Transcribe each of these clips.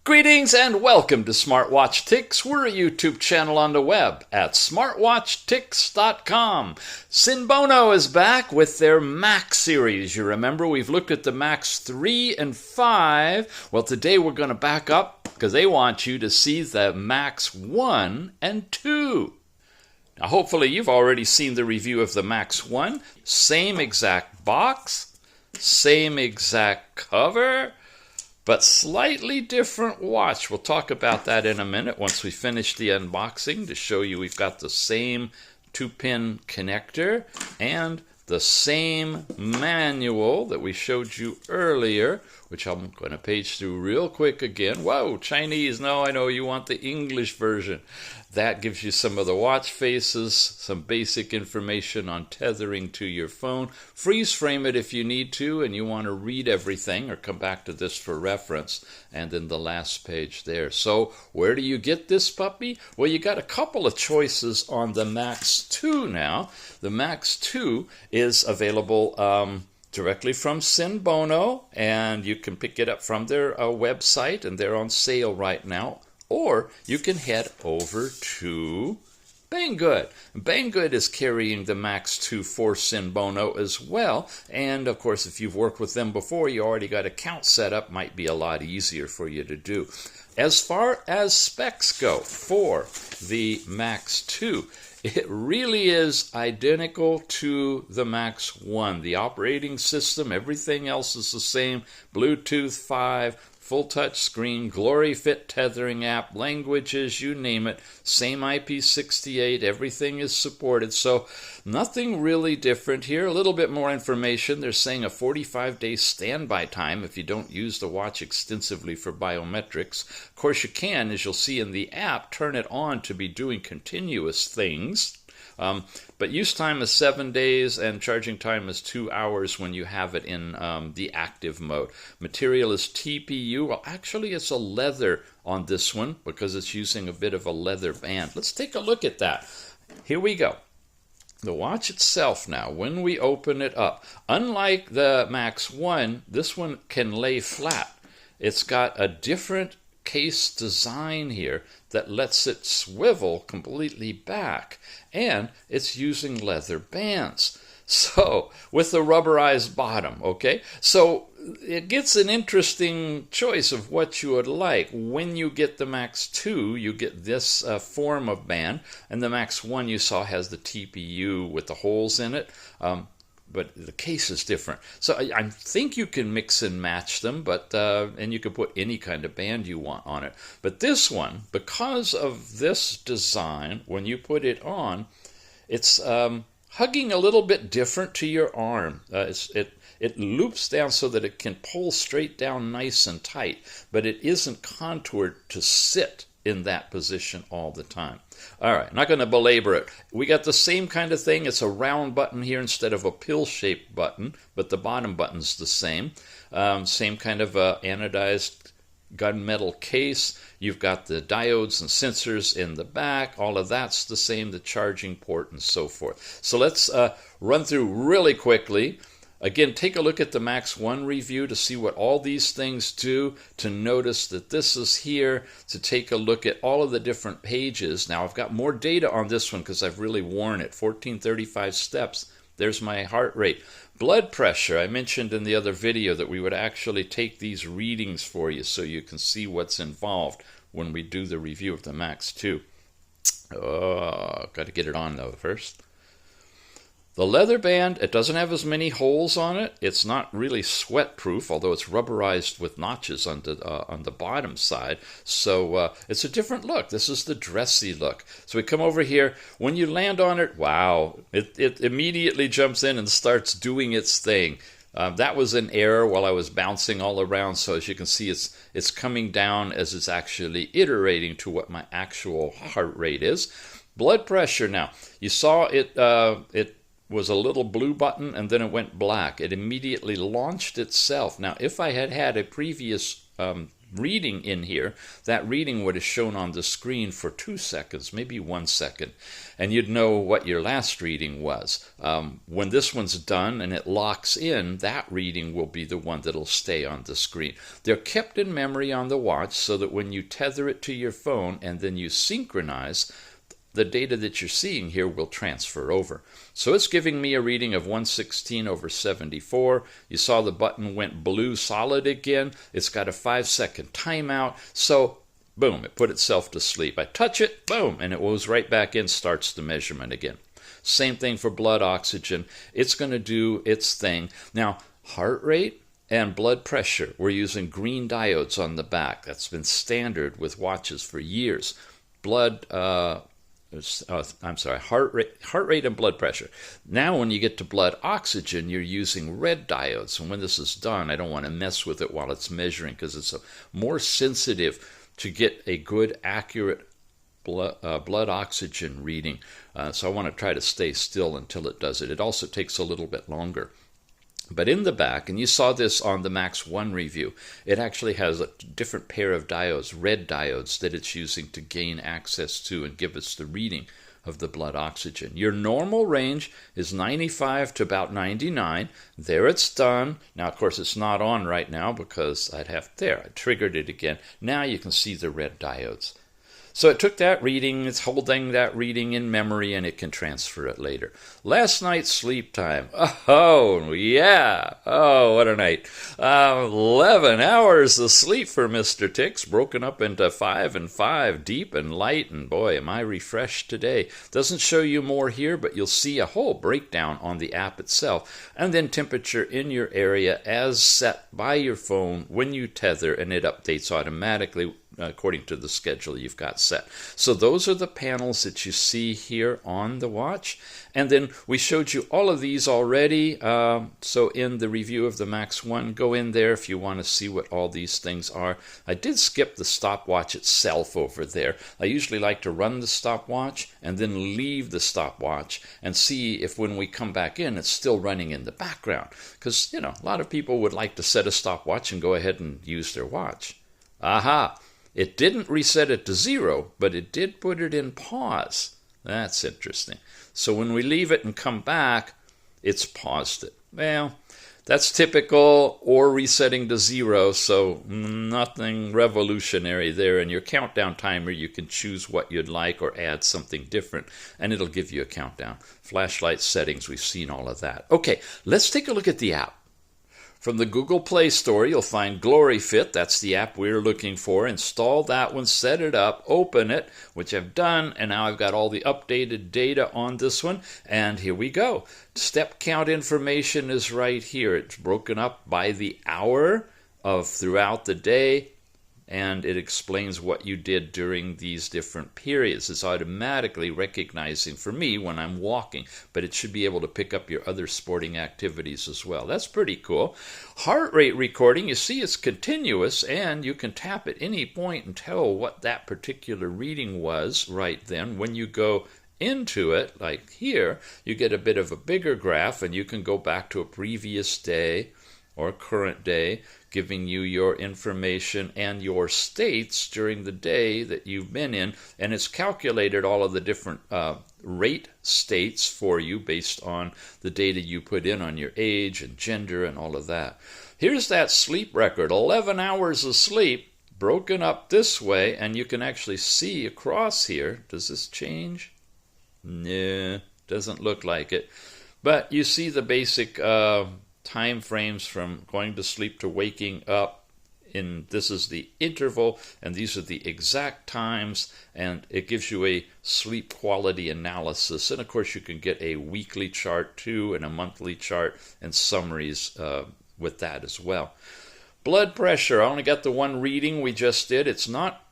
Greetings and welcome to Smartwatch Ticks. We're a YouTube channel on the web at smartwatchticks.com. SENBONO is back with their Max series. You remember we've looked at the Max 3 and 5. Well, today we're going to back up because they want you to see the Max 1 and 2. Now, hopefully you've already seen the review of the Max 1. Same exact box, same exact cover, but slightly different watch. We'll talk about that in a minute once we finish the unboxing to show you we've got the same 2-pin connector and the same manual that we showed you earlier, which I'm going to page through real quick again. Whoa, Chinese. No, I know you want the English version. That gives you some of the watch faces, some basic information on tethering to your phone. Freeze frame it if you need to and you want to read everything, or come back to this for reference. And then the last page there. So where do you get this puppy? Well, you got a couple of choices on the Max 2 now. The Max 2 is available directly from SENBONO, and you can pick it up from their website, and they're on sale right now. Or you can head over to Banggood. Banggood is carrying the Max 2 for SENBONO as well. And of course, if you've worked with them before, you already got account set up, might be a lot easier for you to do. As far as specs go for the Max 2, it really is identical to the Max 1. The operating system, everything else is the same. Bluetooth 5. Full touch screen, GloryFit tethering app, languages, you name it, same IP68, everything is supported, so nothing really different here. A little bit more information. They're saying a 45-day standby time if you don't use the watch extensively for biometrics. Of course, you can, as you'll see in the app, turn it on to be doing continuous things. But use time is 7 days and charging time is 2 hours when you have it in the active mode. Material is TPU. Well, actually, it's a leather on this one because it's using a bit of a leather band. Let's take a look at that. Here we go. The watch itself now, when we open it up, unlike the Max 1, this one can lay flat. It's got a different case design here that lets it swivel completely back, and it's using leather bands, so with a rubberized bottom. Okay, so it gets an interesting choice of what you would like. When you get the Max 2, you get this form of band, and the Max 1 you saw has the TPU with the holes in it. But the case is different. So I think you can mix and match them, but and you can put any kind of band you want on it. But this one, because of this design, when you put it on, it's hugging a little bit different to your arm. It loops down so that it can pull straight down nice and tight, but it isn't contoured to sit in that position all the time. All right, not going to belabor it. We got the same kind of thing. It's a round button here instead of a pill-shaped button, but the bottom button's the same. Same kind of anodized gunmetal case. You've got the diodes and sensors in the back. All of that's the same, the charging port and so forth. So let's run through really quickly. Again, take a look at the Max 1 review to see what all these things do, to notice that this is here, to take a look at all of the different pages. Now, I've got more data on this one because I've really worn it. 1435 steps. There's my heart rate. Blood pressure. I mentioned in the other video that we would actually take these readings for you so you can see what's involved when we do the review of the Max 2. Oh, got to get it on though first. The leather band, it doesn't have as many holes on it. It's not really sweat-proof, although it's rubberized with notches on the bottom side. So it's a different look. This is the dressy look. So we come over here. When you land on it, wow, it immediately jumps in and starts doing its thing. That was an error while I was bouncing all around. So as you can see, it's coming down as it's actually iterating to what my actual heart rate is. Blood pressure now. You saw it was a little blue button and then it went black. It immediately launched itself. Now, if I had had a previous reading in here, that reading would have shown on the screen for 2 seconds, maybe 1 second, and you'd know what your last reading was. When this one's done and it locks in, that reading will be the one that'll stay on the screen. They're kept in memory on the watch so that when you tether it to your phone and then you synchronize, the data that you're seeing here will transfer over. So it's giving me a reading of 116/74. You saw the button went blue solid again. It's got a 5-second timeout. So boom, it put itself to sleep. I touch it, boom, and it goes right back in, starts the measurement again. Same thing for blood oxygen. It's going to do its thing. Now, heart rate and blood pressure, we're using green diodes on the back. That's been standard with watches for years. Heart rate and blood pressure. Now when you get to blood oxygen, you're using red diodes. And when this is done, I don't want to mess with it while it's measuring because it's more sensitive to get a good, accurate blood oxygen reading. So I want to try to stay still until it does it. It also takes a little bit longer. But in the back, and you saw this on the Max 1 review, it actually has a different pair of diodes, red diodes, that it's using to gain access to and give us the reading of the blood oxygen. Your normal range is 95 to about 99. There it's done. Now, of course, it's not on right now because I triggered it again. Now you can see the red diodes. So it took that reading, it's holding that reading in memory, and it can transfer it later. Last night's sleep time. Oh, yeah. Oh, what a night. 11 hours of sleep for Mr. Tix, broken up into 5 and 5, deep and light, and boy, am I refreshed today. Doesn't show you more here, but you'll see a whole breakdown on the app itself, and then temperature in your area as set by your phone when you tether, and it updates automatically according to the schedule you've got set. So those are the panels that you see here on the watch. And then we showed you all of these already. So in the review of the Max 1, go in there if you want to see what all these things are. I did skip the stopwatch itself over there. I usually like to run the stopwatch and then leave the stopwatch and see if when we come back in, it's still running in the background. Because, a lot of people would like to set a stopwatch and go ahead and use their watch. Aha! It didn't reset it to 0, but it did put it in pause. That's interesting. So when we leave it and come back, it's paused it. Well, that's typical, or resetting to 0, so nothing revolutionary there. In your countdown timer, you can choose what you'd like or add something different, and it'll give you a countdown. Flashlight settings, we've seen all of that. Okay, let's take a look at the app. From the Google Play Store, you'll find GloryFit. That's the app we're looking for. Install that one, set it up, open it, which I've done, and now I've got all the updated data on this one. And here we go. Step count information is right here. It's broken up by the hour of throughout the day, and it explains what you did during these different periods. It's automatically recognizing for me when I'm walking, but it should be able to pick up your other sporting activities as well. That's pretty cool. Heart rate recording, you see it's continuous, and you can tap at any point and tell what that particular reading was right then. When you go into it, like here, you get a bit of a bigger graph, and you can go back to a previous day or current day, giving you your information and your states during the day that you've been in, and it's calculated all of the different rate states for you based on the data you put in on your age and gender and all of that. Here's that sleep record, 11 hours of sleep, broken up this way, and you can actually see across here. Does this change? Nah, doesn't look like it. But you see the basic time frames from going to sleep to waking up. This is the interval, and these are the exact times, and it gives you a sleep quality analysis. And of course you can get a weekly chart too, and a monthly chart, and summaries with that as well. Blood pressure, I only got the one reading we just did. It's not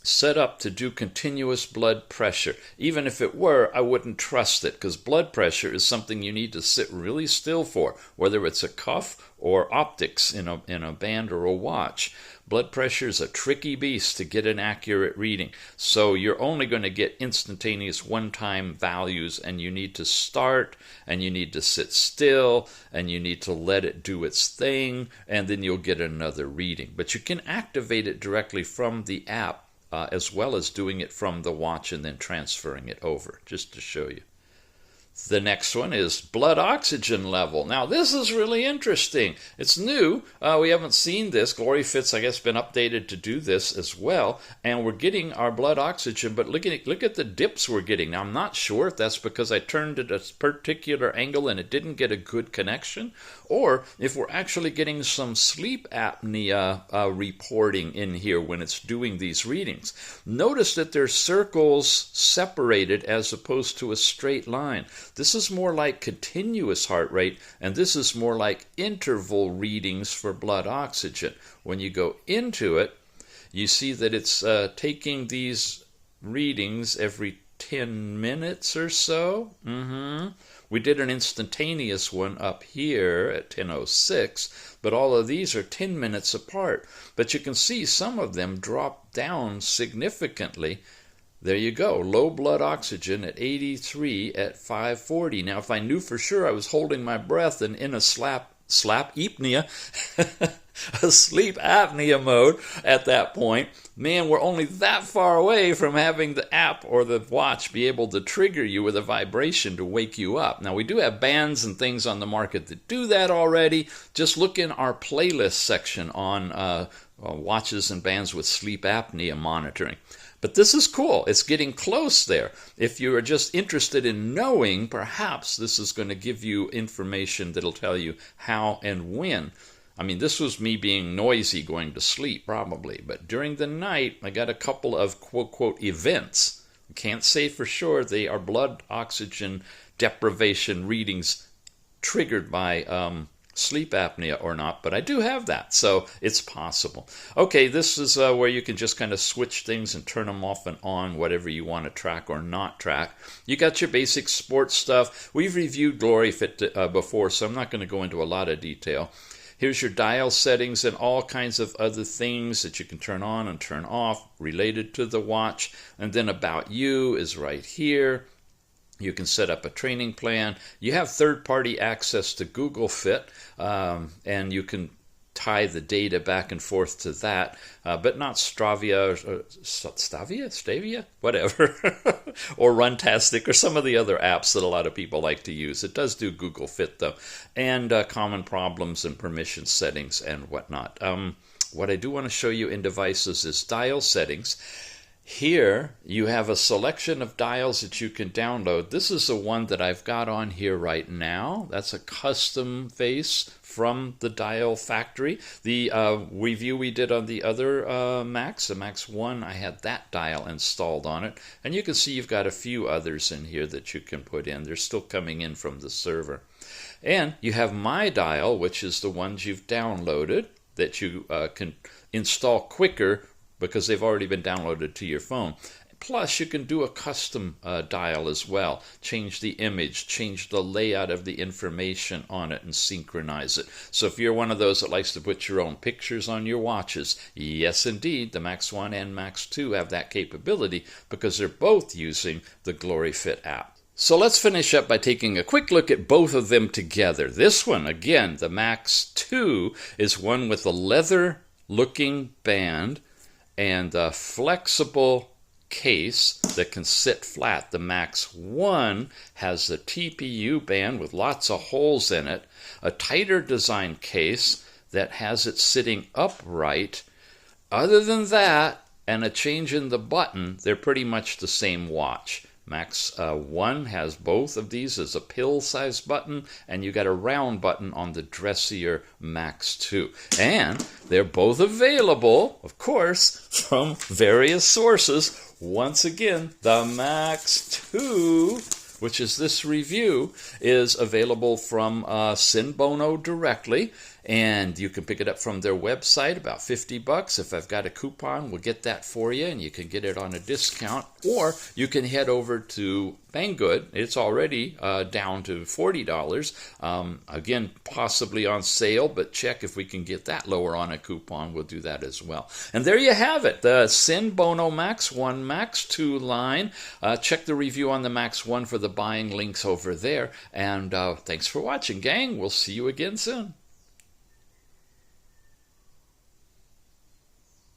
set up to do continuous blood pressure. Even if it were, I wouldn't trust it, because blood pressure is something you need to sit really still for, whether it's a cuff or optics in a band or a watch. Blood pressure is a tricky beast to get an accurate reading, so you're only going to get instantaneous one-time values, and you need to start, and you need to sit still, and you need to let it do its thing, and then you'll get another reading. But you can activate it directly from the app, as well as doing it from the watch and then transferring it over, just to show you. The next one is blood oxygen level. Now, this is really interesting. It's new. We haven't seen this. GloryFit's, I guess, been updated to do this as well. And we're getting our blood oxygen, but look at the dips we're getting. Now, I'm not sure if that's because I turned it a particular angle and it didn't get a good connection, or if we're actually getting some sleep apnea reporting in here when it's doing these readings. Notice that there's circles separated as opposed to a straight line. This is more like continuous heart rate, and this is more like interval readings for blood oxygen. When you go into it, you see that it's taking these readings every 10 minutes or so. We did an instantaneous one up here at 10:06, but all of these are 10 minutes apart. But you can see some of them drop down significantly. There you go, low blood oxygen at 83 at 5:40. Now, if I knew for sure I was holding my breath and in a sleep apnea mode at that point, man, we're only that far away from having the app or the watch be able to trigger you with a vibration to wake you up. Now, we do have bands and things on the market that do that already. Just look in our playlist section on watches and bands with sleep apnea monitoring. But this is cool. It's getting close there. If you are just interested in knowing, perhaps this is going to give you information that'll tell you how and when. I mean, this was me being noisy going to sleep, probably. But during the night, I got a couple of quote-quote events. I can't say for sure they are blood oxygen deprivation readings triggered by sleep apnea or not, but I do have that, so it's possible. Okay, this is where you can just kind of switch things and turn them off and on, whatever you want to track or not track. You got your basic sports stuff. We've reviewed GloryFit before, so I'm not going to go into a lot of detail. Here's your dial settings and all kinds of other things that you can turn on and turn off related to the watch. And then About You is right here. You can set up a training plan. You have third-party access to Google Fit, and you can tie the data back and forth to that, but not Stavia, whatever, or Runtastic, or some of the other apps that a lot of people like to use. It does do Google Fit, though, and common problems and permission settings and whatnot. What I do want to show you in devices is dial settings. Here, you have a selection of dials that you can download. This is the one that I've got on here right now. That's a custom face from the dial factory. The review we did on the other Max, the Max 1, I had that dial installed on it. And you can see you've got a few others in here that you can put in. They're still coming in from the server. And you have My Dial, which is the ones you've downloaded that you can install quicker because they've already been downloaded to your phone. Plus, you can do a custom dial as well. Change the image, change the layout of the information on it, and synchronize it. So if you're one of those that likes to put your own pictures on your watches, yes, indeed, the Max 1 and Max 2 have that capability because they're both using the GloryFit app. So let's finish up by taking a quick look at both of them together. This one, again, the Max 2, is one with a leather-looking band and a flexible case that can sit flat. The Max 1 has the TPU band with lots of holes in it, a tighter design case that has it sitting upright. Other than that, and a change in the button, they're pretty much the same watch. Max 1 has both of these as a pill-sized button, and you got a round button on the dressier Max 2. And they're both available, of course, from various sources. Once again, the Max 2 which is this review, is available from SENBONO directly. And you can pick it up from their website, about $50. If I've got a coupon, we'll get that for you, and you can get it on a discount. Or you can head over to Banggood. It's already down to $40. Again, possibly on sale, but check if we can get that lower on a coupon. We'll do that as well. And there you have it, the SENBONO Max1, Max2 line. Check the review on the Max1 for the buying links over there. And thanks for watching, gang. We'll see you again soon.